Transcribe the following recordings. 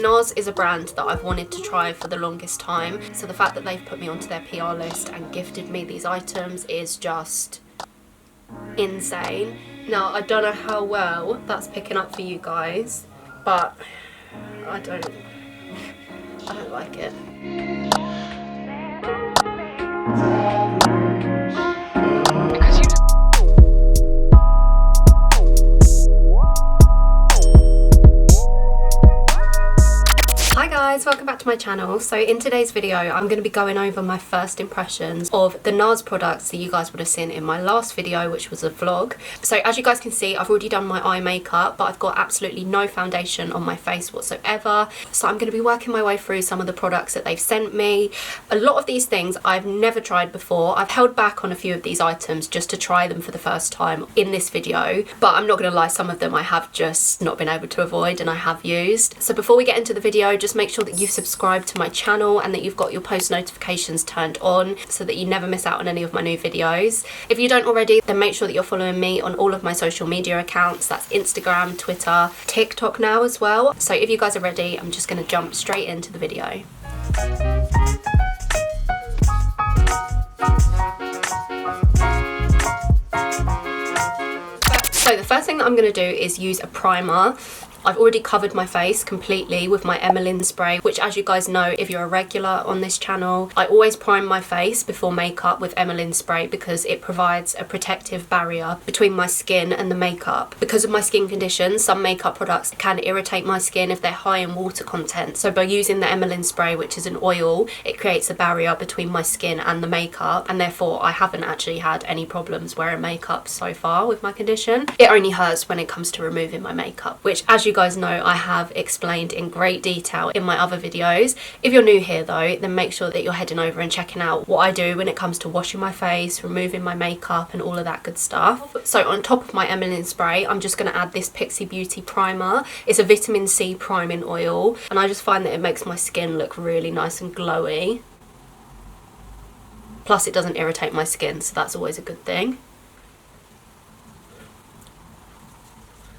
NARS is a brand that I've wanted to try for the longest time, so the fact that they've put me onto their PR list and gifted me these items is just insane. Now, I don't know how well that's picking up for you guys, but I don't like it. Hi guys, welcome back to my channel. So in today's video I'm going to be going over my first impressions of the NARS products that you guys would have seen in my last video, which was a vlog. So as you guys can see, I've already done my eye makeup, but I've got absolutely no foundation on my face whatsoever. So I'm going to be working my way through some of the products that they've sent me. A lot of these things I've never tried before. I've held back on a few of these items just to try them for the first time in this video, but I'm not going to lie, some of them I have just not been able to avoid and I have used. So before we get into the video, just make sure that you've subscribed to my channel and that you've got your post notifications turned on so that you never miss out on any of my new videos. If you don't already, then make sure that you're following me on all of my social media accounts. That's Instagram, Twitter, TikTok now as well. So if you guys are ready, I'm just going to jump straight into the video. So the first thing that I'm going to do is use a primer. I've already covered my face completely with my Emmeline spray, which, as you guys know, if you're a regular on this channel, I always prime my face before makeup with Emmeline spray because it provides a protective barrier between my skin and the makeup. Because of my skin condition, some makeup products can irritate my skin if they're high in water content. So by using the Emmeline spray, which is an oil, it creates a barrier between my skin and the makeup, and therefore I haven't actually had any problems wearing makeup so far with my condition. It only hurts when it comes to removing my makeup, which, as you guys know, I have explained in great detail in my other videos. If you're new here though, then make sure that you're heading over and checking out what I do when it comes to washing my face, removing my makeup and all of that good stuff. So on top of my Emmeline spray, I'm just going to add this Pixi Beauty primer. It's a vitamin C priming oil, and I just find that it makes my skin look really nice and glowy. Plus it doesn't irritate my skin, so that's always a good thing.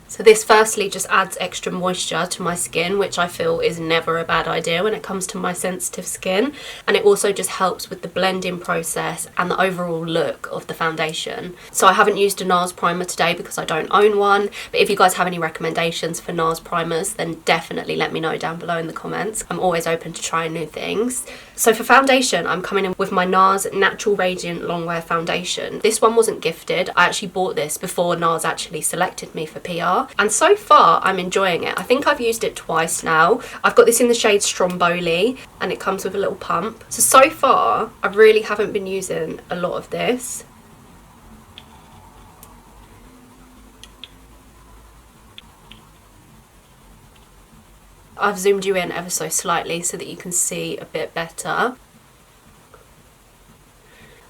So this firstly just adds extra moisture to my skin, which I feel is never a bad idea when it comes to my sensitive skin. And it also just helps with the blending process and the overall look of the foundation. So I haven't used a NARS primer today because I don't own one. But if you guys have any recommendations for NARS primers, then definitely let me know down below in the comments. I'm always open to trying new things. So for foundation, I'm coming in with my NARS Natural Radiant Longwear Foundation. This one wasn't gifted. I actually bought this before NARS actually selected me for PR. And so far I'm enjoying it. I think I've used it twice now. I've got this in the shade Stromboli and it comes with a little pump. So far I really haven't been using a lot of this. I've zoomed you in ever so slightly so that you can see a bit better.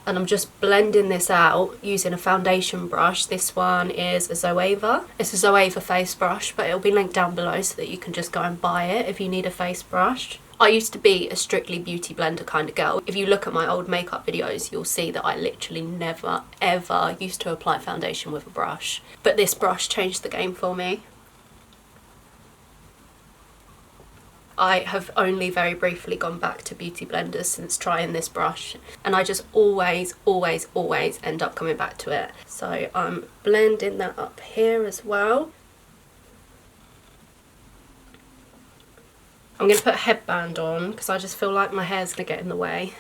And I'm just blending this out using a foundation brush. This one is a Zoeva. It's a Zoeva face brush, but it'll be linked down below so that you can just go and buy it if you need a face brush. I used to be a strictly beauty blender kind of girl. If you look at my old makeup videos, you'll see that I literally never ever used to apply foundation with a brush. But this brush changed the game for me. I have only very briefly gone back to beauty blenders since trying this brush, and I just always end up coming back to it. So I'm blending that up here as well. I'm going to put a headband on because I just feel like my hair's going to get in the way.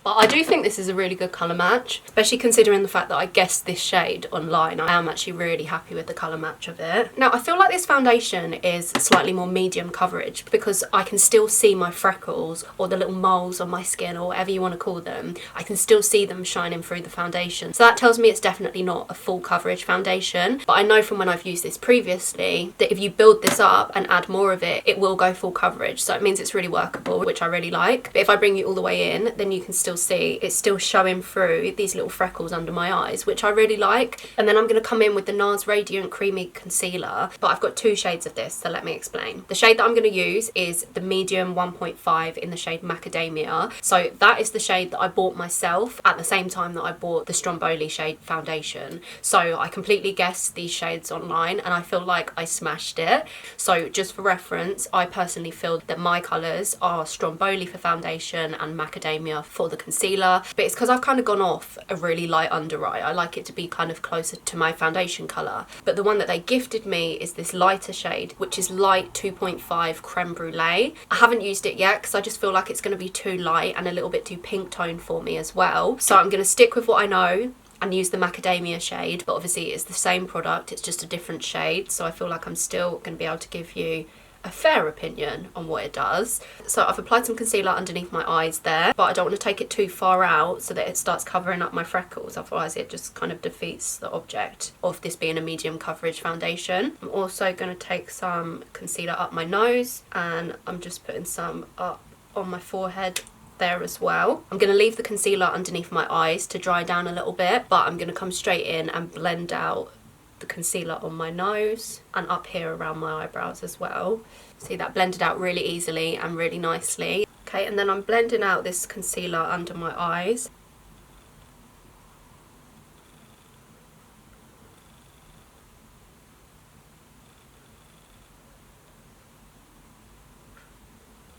But I do think this is a really good colour match, especially considering the fact that I guessed this shade online. I am actually really happy with the colour match of it. Now, I feel like this foundation is slightly more medium coverage because I can still see my freckles or the little moles on my skin or whatever you want to call them. I can still see them shining through the foundation. So that tells me it's definitely not a full coverage foundation. But I know from when I've used this previously that if you build this up and add more of it, it will go full coverage. So it means it's really workable, which I really like. But if I bring you all the way in, then you can still still see, it's still showing through these little freckles under my eyes, which I really like. And then I'm going to come in with the NARS Radiant Creamy Concealer, but I've got 2 shades of this, so let me explain. The shade that I'm going to use is the medium 1.5 in the shade Macadamia. So that is the shade that I bought myself at the same time that I bought the Stromboli shade foundation. So I completely guessed these shades online and I feel like I smashed it. So just for reference, I personally feel that my colours are Stromboli for foundation and Macadamia for the concealer, but it's because I've kind of gone off a really light under eye. I like it to be kind of closer to my foundation colour. But the one that they gifted me is this lighter shade, which is light 2.5 creme brulee. I haven't used it yet because I just feel like it's going to be too light and a little bit too pink toned for me as well. So I'm going to stick with what I know and use the Macadamia shade, but obviously it's the same product, it's just a different shade, so I feel like I'm still going to be able to give you a fair opinion on what it does. So I've applied some concealer underneath my eyes there, but I don't want to take it too far out so that it starts covering up my freckles, otherwise it just kind of defeats the object of this being a medium coverage foundation. I'm also going to take some concealer up my nose and I'm just putting some up on my forehead there as well. I'm going to leave the concealer underneath my eyes to dry down a little bit, but I'm going to come straight in and blend out the concealer on my nose and up here around my eyebrows as well. See, that blended out really easily and really nicely. Okay, and then I'm blending out this concealer under my eyes.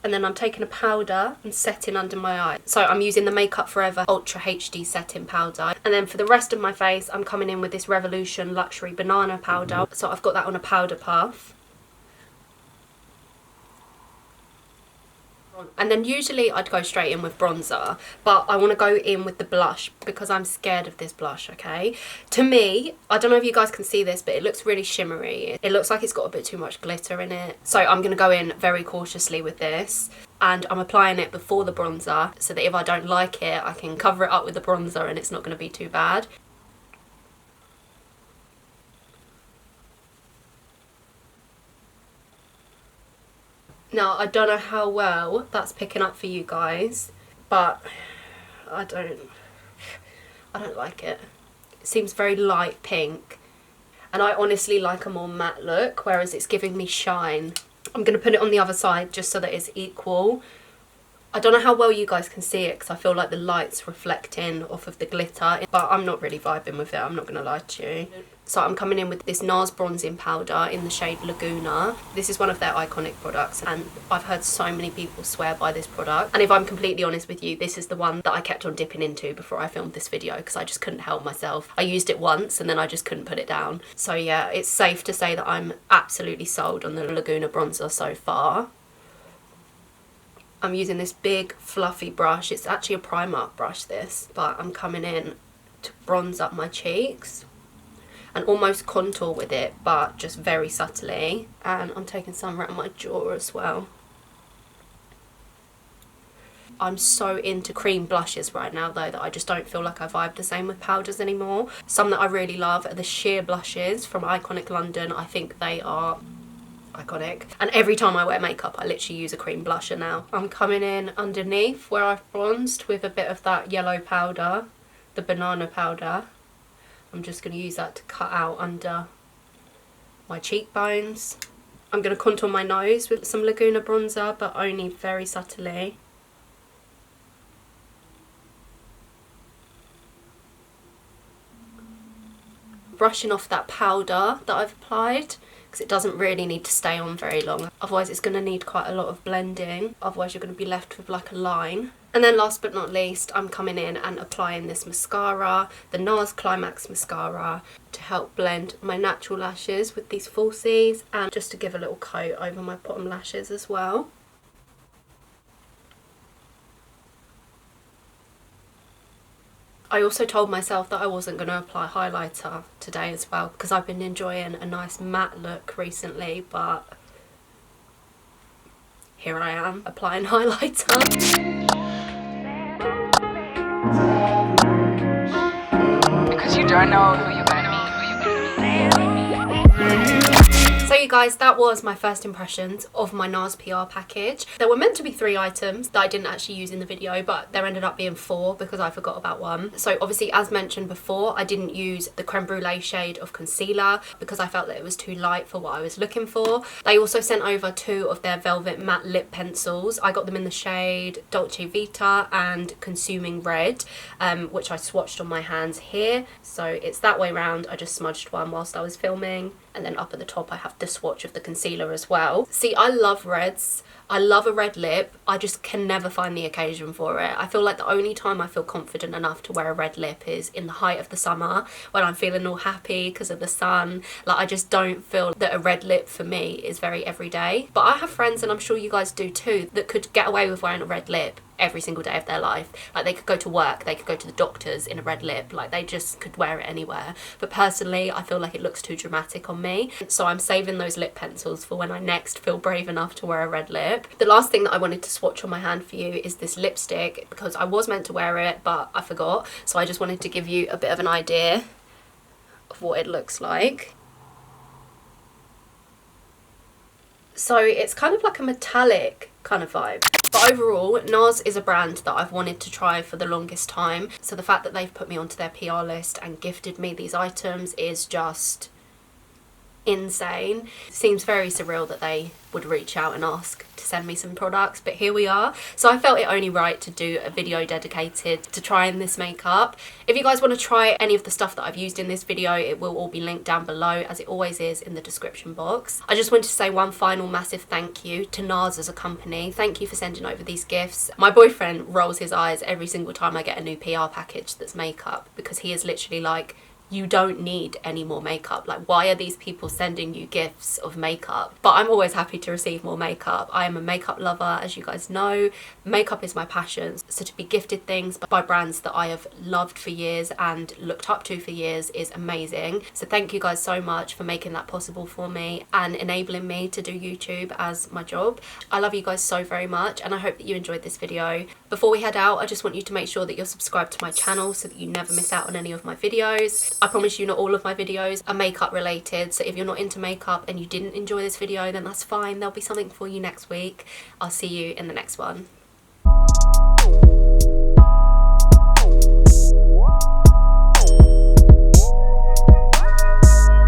And then I'm taking a powder and setting under my eye. So I'm using the Makeup Forever Ultra HD setting powder. And then for the rest of my face, I'm coming in with this Revolution Luxury Banana powder. So I've got that on a powder puff. And then usually I'd go straight in with bronzer, but I want to go in with the blush because I'm scared of this blush, okay? To me, I don't know if you guys can see this, but it looks really shimmery. It looks like it's got a bit too much glitter in it. So I'm going to go in very cautiously with this. And I'm applying it before the bronzer so that if I don't like it, I can cover it up with the bronzer and it's not going to be too bad. Now, I don't know how well that's picking up for you guys, but I don't like it. It seems very light pink, and I honestly like a more matte look, whereas it's giving me shine. I'm going to put it on the other side just so that it's equal. I don't know how well you guys can see it because I feel like the light's reflecting off of the glitter, but I'm not really vibing with it, I'm not going to lie to you. So I'm coming in with this NARS bronzing powder in the shade Laguna. This is one of their iconic products and I've heard so many people swear by this product. And if I'm completely honest with you, this is the one that I kept on dipping into before I filmed this video because I just couldn't help myself. I used it once and then I just couldn't put it down. So yeah, it's safe to say that I'm absolutely sold on the Laguna bronzer so far. I'm using this big fluffy brush. It's actually a Primark brush, this, but I'm coming in to bronze up my cheeks and almost contour with it, but just very subtly. And I'm taking some around my jaw as well. I'm so into cream blushes right now though that I just don't feel like I vibe the same with powders anymore. Some that I really love are the sheer blushes from Iconic London. I think they are iconic. And every time I wear makeup I literally use a cream blusher now. I'm coming in underneath where I've bronzed with a bit of that yellow powder, the banana powder. I'm just going to use that to cut out under my cheekbones. I'm going to contour my nose with some Laguna bronzer, but only very subtly. Brushing off that powder that I've applied, because it doesn't really need to stay on very long. Otherwise it's going to need quite a lot of blending. Otherwise you're going to be left with like a line. And then last but not least, I'm coming in and applying this mascara, the NARS Climax mascara, to help blend my natural lashes with these falsies and just to give a little coat over my bottom lashes as well. I also told myself that I wasn't going to apply highlighter today as well because I've been enjoying a nice matte look recently, but here I am applying highlighter. Because you don't know who you're going to meet. So you guys, that was my first impressions of my NARS PR package. There were meant to be 3 items that I didn't actually use in the video, but there ended up being 4 because I forgot about one. So obviously, as mentioned before, I didn't use the creme brulee shade of concealer because I felt that it was too light for what I was looking for. They also sent over 2 of their velvet matte lip pencils. I got them in the shade Dolce Vita and Consuming Red, which I swatched on my hands here. So it's that way round. I just smudged one whilst I was filming, and then up at the top I have the swatch of the concealer as well. See, I love reds. I love a red lip. I just can never find the occasion for it. I feel like the only time I feel confident enough to wear a red lip is in the height of the summer when I'm feeling all happy because of the sun. Like, I just don't feel that a red lip for me is very everyday. But I have friends, and I'm sure you guys do too, that could get away with wearing a red lip every single day of their life. Like, they could go to work, they could go to the doctors in a red lip, like they just could wear it anywhere. But personally, I feel like it looks too dramatic on me, so I'm saving those lip pencils for when I next feel brave enough to wear a red lip. The last thing that I wanted to swatch on my hand for you is this lipstick, because I was meant to wear it but I forgot, so I just wanted to give you a bit of an idea of what it looks like. So it's kind of like a metallic kind of vibe. But overall, NARS is a brand that I've wanted to try for the longest time. So the fact that they've put me onto their PR list and gifted me these items is just insane. It seems very surreal that they would reach out and ask to send me some products, but here we are. So I felt it only right to do a video dedicated to trying this makeup. If you guys want to try any of the stuff that I've used in this video, it will all be linked down below, as it always is, in the description box. I just wanted to say one final massive thank you to NARS as a company. Thank you for sending over these gifts. My boyfriend rolls his eyes every single time I get a new PR package that's makeup, because he is literally like, you don't need any more makeup. Like, why are these people sending you gifts of makeup? But I'm always happy to receive more makeup. I am a makeup lover, as you guys know. Makeup is my passion. So to be gifted things by brands that I have loved for years and looked up to for years is amazing. So thank you guys so much for making that possible for me and enabling me to do YouTube as my job. I love you guys so very much, and I hope that you enjoyed this video. Before we head out, I just want you to make sure that you're subscribed to my channel so that you never miss out on any of my videos. I promise you, not all of my videos are makeup related, so if you're not into makeup and you didn't enjoy this video, then that's fine. There'll be something for you next week. I'll see you in the next one.